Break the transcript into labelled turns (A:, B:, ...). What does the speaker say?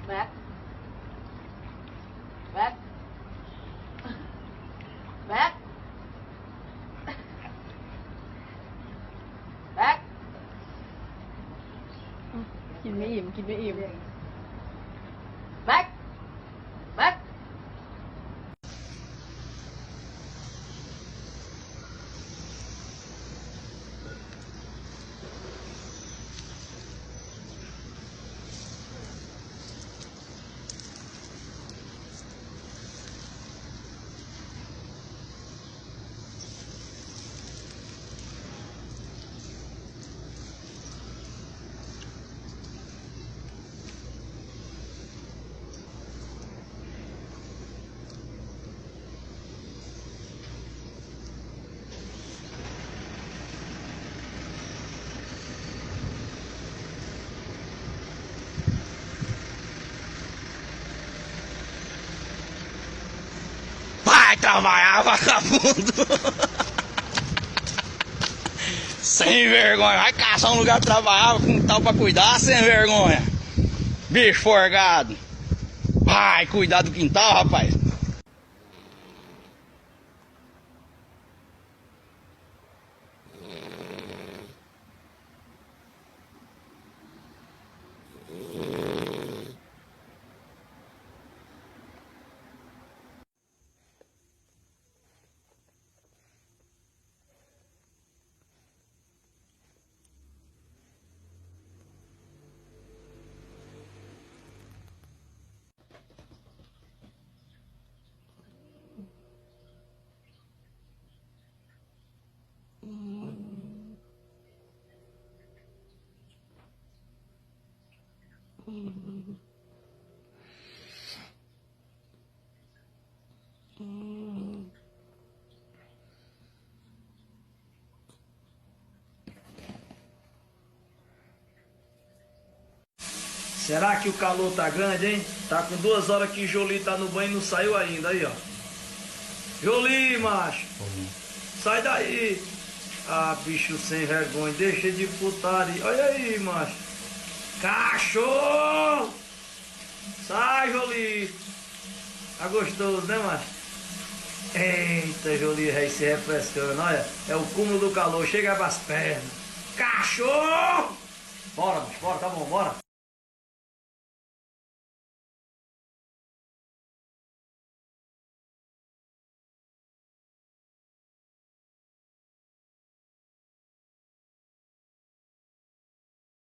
A: Back. Back. Back. Back.
B: กินไม่อิ่มกินไม่อิ่ม
A: Back. Back.
C: 'Vai trabalhar, vagabundo! Sem vergonha, vai caçar um lugar pra trabalhar com tal pra cuidar, sem vergonha! Bicho forgado! Vai cuidar do quintal, rapaz!
D: Será que o calor tá grande, hein? Tá com 2 horas que Jolie tá no banho e não saiu ainda, aí ó. Jolie, macho! Sai daí! Ah, bicho sem vergonha, deixa de putaria. Olha aí, macho! Cachorro! Sai, Jolie! Tá gostoso, né, macho? Eita, Jolie aí se refrescando, olha. É o cúmulo do calor, chega pras pernas. Cachorro! Bora, macho, bora, tá bom, bora.